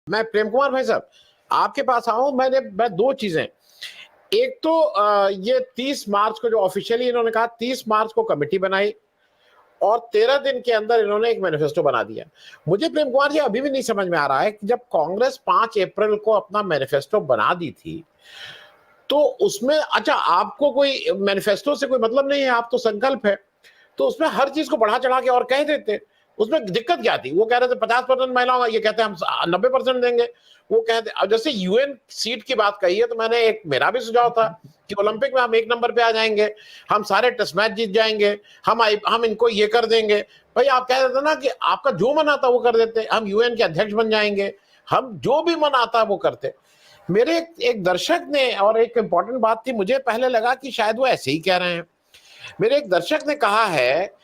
मैं प्रेम कुमार भाई साहब आपके पास आऊं। मैं दो चीजें, एक तो ये 30 मार्च को जो ऑफिशियली इन्होंने कहा 30 मार्च को कमेटी बनाई और 13 दिन के अंदर इन्होंने एक मैनिफेस्टो बना दिया। मुझे प्रेम कुमार जी अभी भी नहीं समझ में आ रहा है कि जब कांग्रेस 5 अप्रैल को अपना मैनिफेस्टो बना दी थी तो उसमें, अच्छा आपको कोई मैनिफेस्टो से कोई मतलब नहीं है, आप तो संकल्प है, तो उसमें हर चीज को बढ़ा चढ़ा के और कह देते। उसमें दिक्कत क्या थी? वो कह रहे थे 50% महिलाओं, ये कहते हैं हम 90% देंगे। वो कहते, अब जैसे यूएन सीट की बात कही है तो मैंने एक, मेरा भी सुझाव था कि ओलंपिक में हम 1 नंबर पे आ जाएंगे, हम सारे टेस्ट मैच जीत जाएंगे, हम इनको ये कर देंगे। भाई आप कह देते ना कि आपका जो मन आता वो कर देते, हम यूएन के अध्यक्ष बन जाएंगे, हम जो भी मन आता वो करते। मेरे एक दर्शक ने, और एक इंपॉर्टेंट बात थी, मुझे पहले लगा कि शायद वो ऐसे ही कह रहे हैं। मेरे एक दर्शक ने कहा है,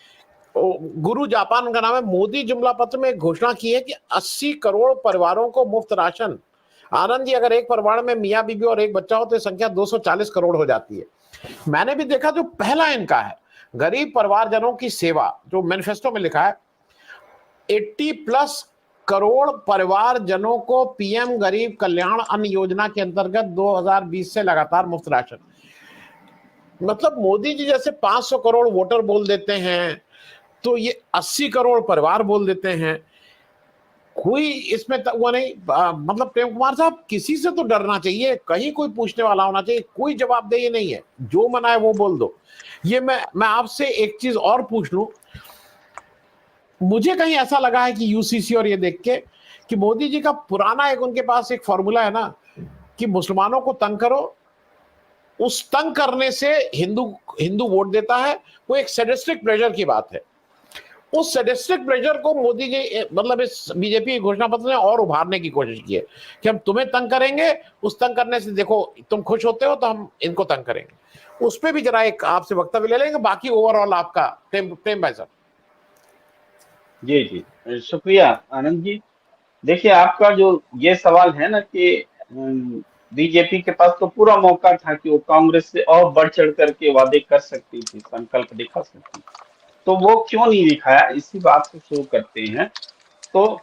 गुरु जापान, उनका नाम है, मोदी जुमला पत्र में एक घोषणा की है कि 80 करोड़ परिवारों को मुफ्त राशन। आनंद जी, अगर एक परिवार में मियाँ बीबी और एक बच्चा हो तो संख्या 240 करोड़ हो जाती है। मैंने भी देखा जो पहला इनका है गरीब परिवारजनों की सेवा, जो मैनिफेस्टो में लिखा है 80+ करोड़ परिवारजनों को पीएम गरीब कल्याण अन्न योजना के अंतर्गत 2020 से लगातार मुफ्त राशन। मतलब मोदी जी जैसे 500 करोड़ वोटर बोल देते हैं तो ये 80 करोड़ परिवार बोल देते हैं। कोई इसमें वो नहीं, मतलब प्रेम कुमार साहब किसी से तो डरना चाहिए, कहीं कोई पूछने वाला होना चाहिए, कोई जवाबदेही नहीं है, जो मना है वो बोल दो। ये मैं आपसे एक चीज और पूछ लूं, मुझे कहीं ऐसा लगा है कि यूसीसी और ये देख के कि मोदी जी का पुराना एक, उनके पास एक फॉर्मूला है ना कि मुसलमानों को तंग करो, उस तंग करने से हिंदू हिंदू वोट देता है। वो एक सैडिस्टिक प्रेशर की बात है। उस सैडिस्टिक प्रेशर को मोदी जी, मतलब इस बीजेपी घोषणा पत्र ने और उभारने की कोशिश की है कि हम तुम्हें तंग करेंगे, उस तंग करने से देखो तुम खुश होते हो तो हम इनको तंग करेंगे। उस पर भी जरा एक आपसे वक्तव्य ले लेंगे, बाकी ओवरऑल आपका। प्रेम भाई साहब। जी जी, शुक्रिया आनंद जी। देखिए, आपका जो ये सवाल है ना कि बीजेपी के पास तो पूरा मौका था कि वो कांग्रेस से और बढ़ चढ़ करके वादे कर सकती थी, संकल्प दिखा सकती थी, तो वो क्यों नहीं दिखाया, इसी बात से शुरू करते हैं। तो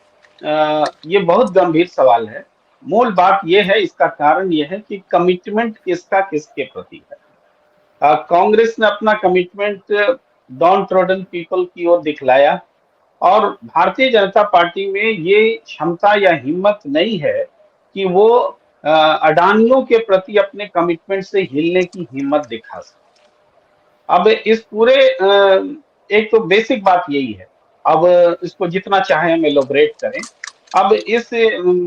ये बहुत गंभीर सवाल है। मूल बात ये है, इसका कारण ये है कि कमिटमेंट किसका किसके प्रति है। कांग्रेस ने अपना कमिटमेंट डाउन ट्रोडन पीपल की ओर दिखलाया, और भारतीय जनता पार्टी में ये क्षमता या हिम्मत नहीं है कि वो अडानियों के प्रति अपने कमिटमेंट से हिलने की हिम्मत दिखा सके। अब इस पूरे एक तो बेसिक बात यही है। अब इसको जितना चाहे हम एलोबरेट करें। अब इस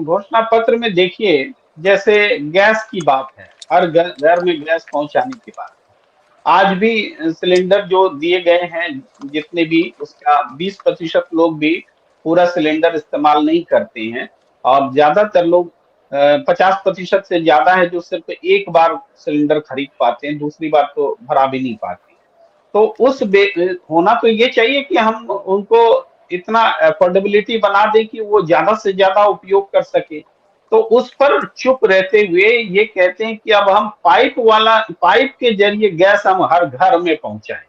घोषणा पत्र में देखिए, जैसे गैस की बात है, हर घर में गैस पहुंचाने की बात है। आज भी सिलेंडर जो दिए गए हैं, जितने भी, उसका 20% लोग भी पूरा सिलेंडर इस्तेमाल नहीं करते हैं, और ज्यादातर लोग 50% से ज्यादा है जो सिर्फ एक बार सिलेंडर खरीद पाते हैं, दूसरी बार तो भरा भी नहीं पाते हैं। तो होना तो ये चाहिए कि हम उनको इतना अफोर्डेबिलिटी बना दें कि वो ज्यादा से ज्यादा उपयोग कर सके। तो उस पर चुप रहते हुए ये कहते हैं कि अब हम पाइप के जरिए गैस हम हर घर में पहुंचाएं।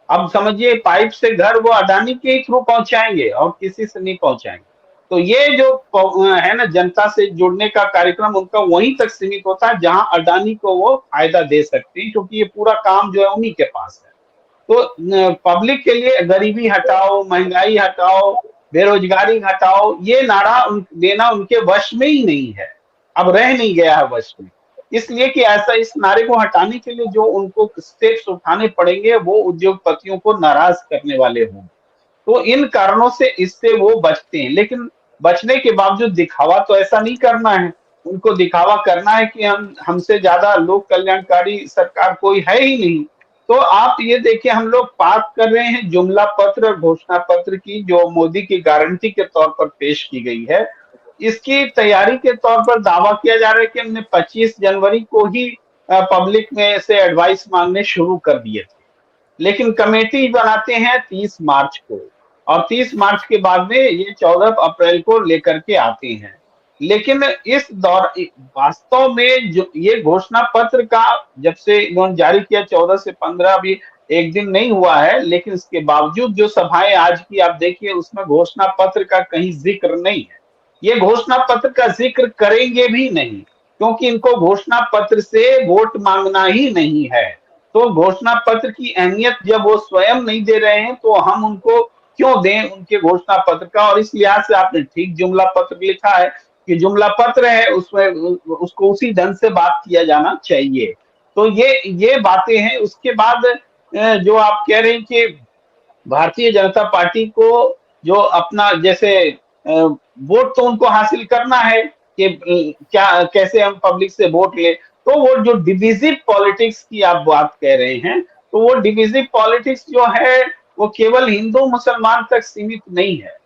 अब समझिए, पाइप से घर वो अडानी के ही थ्रू पहुंचाएंगे और किसी से नहीं पहुंचाएंगे। तो ये जो है ना, जनता से जुड़ने का कार्यक्रम उनका वहीं तक सीमित होता है जहां अडानी को वो फायदा दे सकते हैं, क्योंकि ये पूरा काम जो है उन्हीं के पास है। तो पब्लिक के लिए गरीबी हटाओ, महंगाई हटाओ, बेरोजगारी हटाओ, ये नारा देना उनके वश में ही नहीं है, अब रह नहीं गया है वश में। इसलिए कि ऐसा, इस नारे को हटाने के लिए जो उनको स्टेप्स उठाने पड़ेंगे वो उद्योगपतियों को नाराज करने वाले होंगे। तो इन कारणों से इससे वो बचते हैं, लेकिन बचने के बावजूद दिखावा तो ऐसा नहीं करना है। उनको दिखावा करना है कि हम हमसे ज्यादा लोक कल्याणकारी सरकार कोई है ही नहीं। तो आप ये देखिए, हम लोग बात कर रहे हैं जुमला पत्र और घोषणा पत्र की, जो मोदी की गारंटी के तौर पर पेश की गई है। इसकी तैयारी के तौर पर दावा किया जा रहा है कि हमने 25 जनवरी को ही पब्लिक में से एडवाइस मांगने शुरू कर दिए थे, लेकिन कमेटी बनाते हैं 30 मार्च को, और 30 मार्च के बाद में ये 14 अप्रैल को लेकर के आते हैं। लेकिन इस दौर वास्तव में जो ये घोषणा पत्र का, जब से इन्होंने जारी किया 14 से 15 अभी एक दिन नहीं हुआ है, लेकिन इसके बावजूद जो सभाएं आज की आप देखिए, उसमें घोषणा पत्र का कहीं जिक्र नहीं है। ये घोषणा पत्र का जिक्र करेंगे भी नहीं, क्योंकि इनको घोषणा पत्र से वोट मांगना ही नहीं है। तो घोषणा पत्र की अहमियत जब वो स्वयं नहीं दे रहे हैं तो हम उनको क्यों दें उनके घोषणा पत्र का। और इस लिहाज से आपने ठीक जुमला पत्र लिखा है कि जुमला पत्र है, उसमें उसको उसी ढंग से बात किया जाना चाहिए। तो ये बातें हैं। उसके बाद जो आप कह रहे हैं कि भारतीय जनता पार्टी को जो अपना जैसे वोट तो उनको हासिल करना है कि क्या कैसे हम पब्लिक से वोट ले। तो वो जो डिविजिव पॉलिटिक्स की आप बात कह रहे हैं, तो वो डिविजिव पॉलिटिक्स जो है वो केवल हिंदू मुसलमान तक सीमित नहीं है।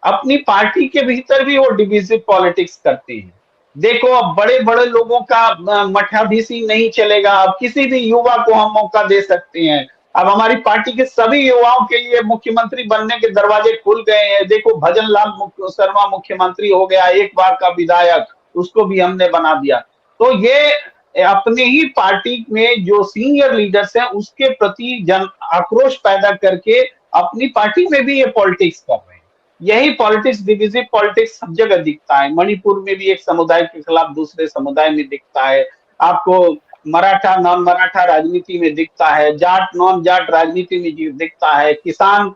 अपनी पार्टी के भीतर भी वो डिविजिव पॉलिटिक्स करते हैं। देखो अब बड़े बड़े लोगों का मठाधीशी नहीं चलेगा, अब किसी भी युवा को हम मौका दे सकते हैं। अब हमारी पार्टी के सभी युवाओं के लिए मुख्यमंत्री बनने के दरवाजे खुल गए हैं। देखो भजन लाल शर्मा मुख्यमंत्री हो गया, एक बार का विधायक, उसको भी हमने बना दिया। तो ये अपने ही पार्टी में जो सीनियर लीडर्स हैं उसके प्रति जन आक्रोश पैदा करके अपनी पार्टी में भी ये पॉलिटिक्स कर रहे हैं। यही पॉलिटिक्स, डिविजिव पॉलिटिक्स सब जगह दिखता है। मणिपुर में भी एक समुदाय के खिलाफ दूसरे समुदाय में दिखता है, आपको मराठा नॉन मराठा राजनीति में दिखता है, जाट नॉन जाट राजनीति में दिखता है, किसान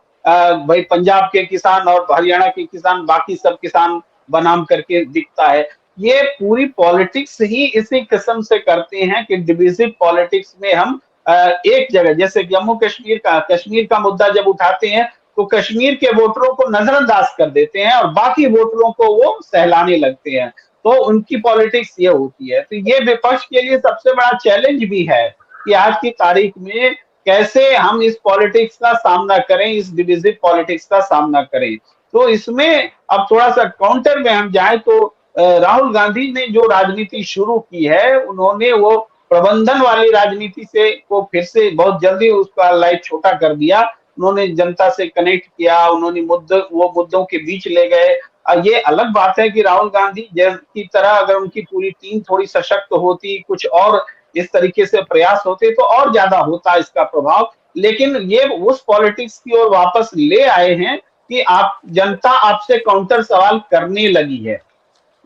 भाई पंजाब के किसान और हरियाणा के किसान बाकी सब किसान बनाम करके दिखता है। ये पूरी पॉलिटिक्स ही इसी किस्म से करते हैं कि डिविजिव पॉलिटिक्स में हम एक जगह जैसे जम्मू कश्मीर का मुद्दा जब उठाते हैं तो कश्मीर के वोटरों को नजरअंदाज कर देते हैं और बाकी वोटरों को वो सहलाने लगते हैं। तो उनकी पॉलिटिक्स ये होती है। तो ये विपक्ष के लिए सबसे बड़ा चैलेंज भी है कि आज की तारीख में कैसे हम इस पॉलिटिक्स का सामना करें, इस डिविजिव पॉलिटिक्स का सामना करें। तो इसमें अब थोड़ा सा काउंटर में हम जाए तो राहुल गांधी ने जो राजनीति शुरू की है, उन्होंने वो प्रबंधन वाली राजनीति से को फिर से बहुत जल्दी उसका लाइफ छोटा कर दिया। उन्होंने जनता से कनेक्ट किया, उन्होंने वो मुद्दों के बीच ले गए। ये अलग बात है कि राहुल गांधी की तरह अगर उनकी पूरी टीम थोड़ी सशक्त होती, कुछ और इस तरीके से प्रयास होते तो और ज्यादा होता इसका प्रभाव। लेकिन ये उस पॉलिटिक्स की ओर वापस ले आए हैं कि आप जनता आपसे काउंटर सवाल करने लगी है।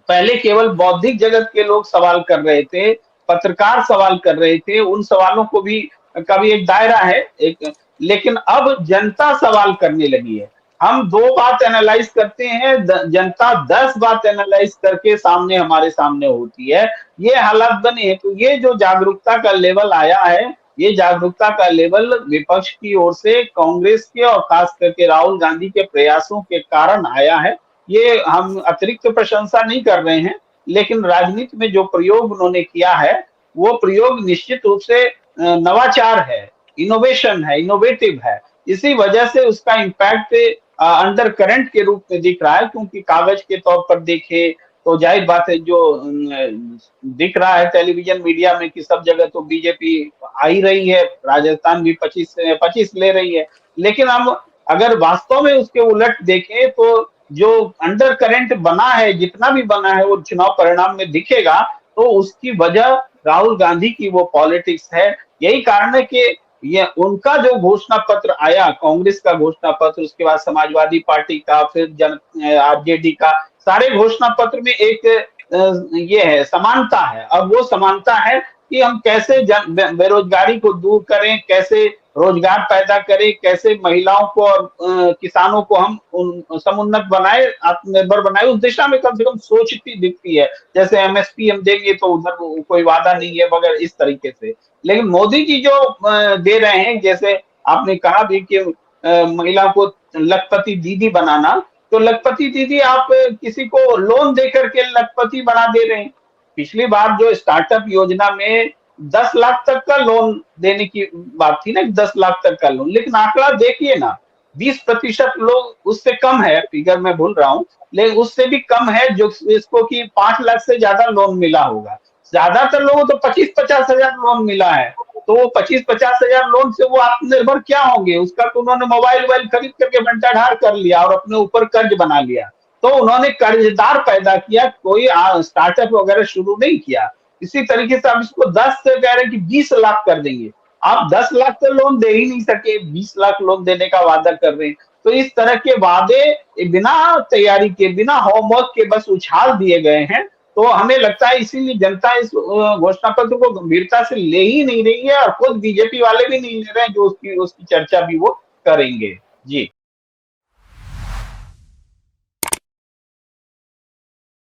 पहले केवल बौद्धिक जगत के लोग सवाल कर रहे थे, पत्रकार सवाल कर रहे थे, उन सवालों को भी का भी एक दायरा है एक, लेकिन अब जनता सवाल करने लगी है। हम 2 बात एनालाइज करते हैं, जनता 10 बात एनालाइज करके सामने हमारे सामने होती है। ये हालात बने हैं। तो ये जो जागरूकता का लेवल आया है, ये जागरूकता का लेवल विपक्ष की ओर से कांग्रेस के और खास करके राहुल गांधी के प्रयासों के कारण आया है। ये हम अतिरिक्त प्रशंसा नहीं कर रहे हैं, लेकिन राजनीति में जो प्रयोग उन्होंने किया है वो प्रयोग निश्चित रूप से नवाचार है, इनोवेशन है, इनोवेटिव है। इसी वजह से उसका इम्पैक्ट अंडर करंट के रूप में दिख रहा है, क्योंकि कागज के तौर पर देखे तो जाहिर बात है जो दिख रहा है टेलीविजन मीडिया में कि सब जगह तो बीजेपी आ ही रही है, राजस्थान भी 25 ले रही है। लेकिन हम अगर वास्तव में उसके उलट देखें तो जो अंडर करंट बना है, जितना भी बना है वो चुनाव परिणाम में दिखेगा। तो उसकी वजह राहुल गांधी की वो पॉलिटिक्स है। यही कारण है कि ये उनका जो घोषणा पत्र आया, कांग्रेस का घोषणा पत्र, उसके बाद समाजवादी पार्टी का, फिर आरजेडी का, सारे घोषणा पत्र में एक ये है, समानता है। अब वो समानता है कि हम कैसे बेरोजगारी को दूर करें, कैसे रोजगार पैदा करें, कैसे महिलाओं को और किसानों को हम समुन्नत बनाए, आत्मनिर्भर बनाए, उस दिशा में कम से कम सोचती दिखती है। जैसे एमएसपी हम देंगे तो उधर कोई वादा नहीं है मगर इस तरीके से। लेकिन मोदी जी जो दे रहे हैं, जैसे आपने कहा भी कि महिला को लखपति दीदी बनाना, तो लखपति दीदी आप किसी को लोन दे करके लखपति बना दे रहे हैं। पिछली बार जो स्टार्टअप योजना में 10 लाख तक का लोन देने की बात थी ना, 10 लाख तक का लोन, लेकिन आंकड़ा देखिए ना, 20% लोग, उससे कम है, फिगर मैं भूल रहा हूँ, लेकिन उससे भी कम है जो इसको कि 5 लाख से ज्यादा लोन मिला होगा। ज्यादातर लोगों को तो 25-50 हजार लोन मिला है। तो वो 25-50 हजार लोन से वो आत्मनिर्भर क्या होंगे? उसका तो उन्होंने मोबाइल खरीद करके बंटाढार कर लिया और अपने ऊपर कर्ज बना लिया। तो उन्होंने कर्जदार पैदा किया, कोई स्टार्टअप वगैरह शुरू नहीं किया। इसी तरीके से आप इसको 10 से कह रहे हैं कि 20 लाख कर देंगे। आप 10 लाख तो लोन दे ही नहीं सके, 20 लाख लोन देने का वादा कर रहे हैं। तो इस तरह के वादे बिना तैयारी के, बिना होमवर्क के बस उछाल दिए गए हैं। तो हमें लगता है इसीलिए जनता इस घोषणा पत्र को गंभीरता से ले ही नहीं रही है, और खुद बीजेपी वाले भी नहीं ले रहे हैं जो उसकी उसकी चर्चा भी वो करेंगे। जी।